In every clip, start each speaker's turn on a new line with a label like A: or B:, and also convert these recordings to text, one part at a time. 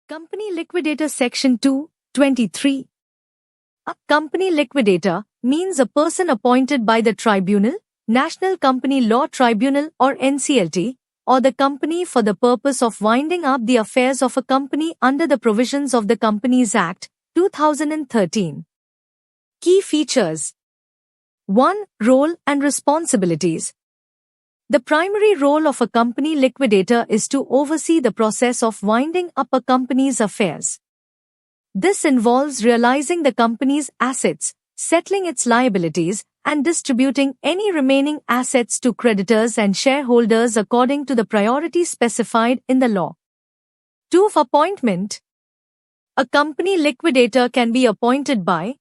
A: Company Liquidator Section 223. A company liquidator means a person appointed by the Tribunal, National Company Law Tribunal or NCLT, or the company for the purpose of winding up the affairs of a company under the provisions of the Companies Act, 2013. Key features. 1. Role and responsibilities. The primary role of a company liquidator is to oversee the process of winding up a company's affairs. This involves realizing the company's assets, settling its liabilities, and distributing any remaining assets to creditors and shareholders according to the priority specified in the law. 2. Appointment. A company liquidator can be appointed by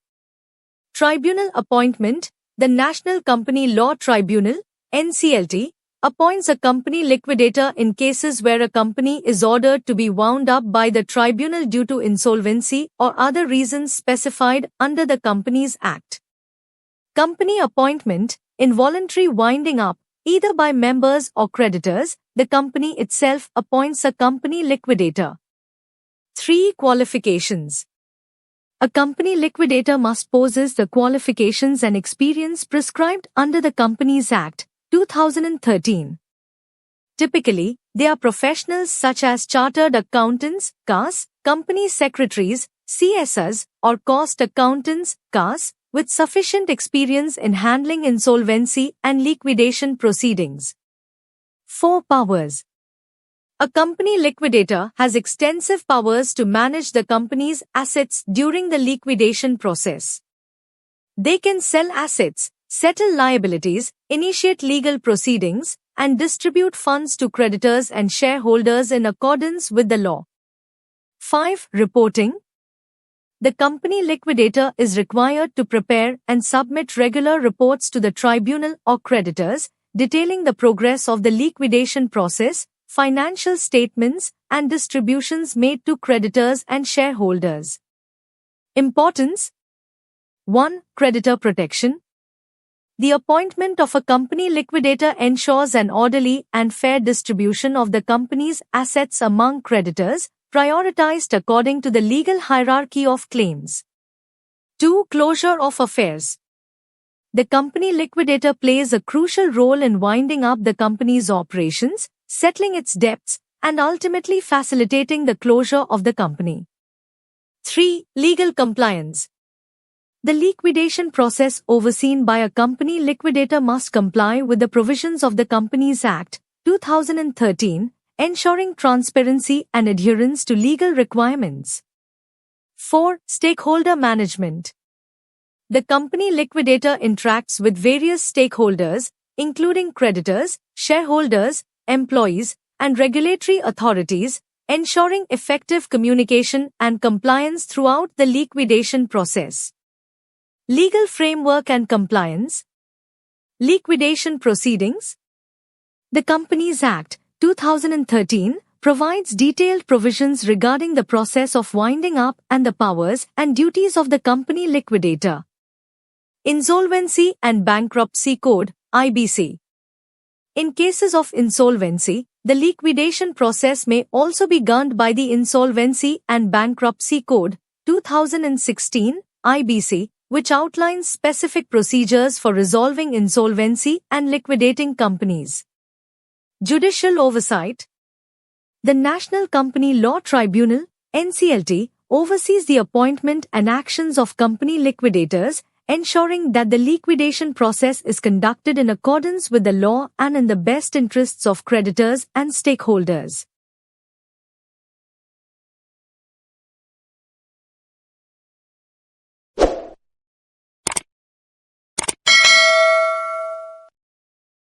A: Tribunal appointment. The National Company Law Tribunal, NCLT, appoints a company liquidator in cases where a company is ordered to be wound up by the tribunal due to insolvency or other reasons specified under the Companies Act. Company appointment, involuntary winding up, either by members or creditors, the company itself appoints a company liquidator. 3. Qualifications. A company liquidator must possess the qualifications and experience prescribed under the Companies Act, 2013. Typically, they are professionals such as chartered accountants, CAS, company secretaries, CSs, or cost accountants, CAS, with sufficient experience in handling insolvency and liquidation proceedings. 4. Powers. A company liquidator has extensive powers to manage the company's assets during the liquidation process. They can sell assets, settle liabilities, initiate legal proceedings, and distribute funds to creditors and shareholders in accordance with the law. 5. Reporting. The company liquidator is required to prepare and submit regular reports to the tribunal or creditors, detailing the progress of the liquidation process, financial statements, and distributions made to creditors and shareholders. Importance. 1. Creditor protection. The appointment of a company liquidator ensures an orderly and fair distribution of the company's assets among creditors, prioritized according to the legal hierarchy of claims. 2. Closure of affairs. The company liquidator plays a crucial role in winding up the company's operations, settling its debts, and ultimately facilitating the closure of the company. 3. Legal compliance. The liquidation process overseen by a company liquidator must comply with the provisions of the Companies Act, 2013, ensuring transparency and adherence to legal requirements. 4. Stakeholder management. The company liquidator interacts with various stakeholders, including creditors, shareholders, employees, and regulatory authorities, ensuring effective communication and compliance throughout the liquidation process. Legal framework and compliance. Liquidation proceedings. The Companies Act, 2013, provides detailed provisions regarding the process of winding up and the powers and duties of the company liquidator. Insolvency and Bankruptcy Code, IBC. In cases of insolvency, the liquidation process may also be governed by the Insolvency and Bankruptcy Code, 2016, IBC, which outlines specific procedures for resolving insolvency and liquidating companies. Judicial oversight. The National Company Law Tribunal, NCLT, oversees the appointment and actions of company liquidators, ensuring that the liquidation process is conducted in accordance with the law and in the best interests of creditors and stakeholders.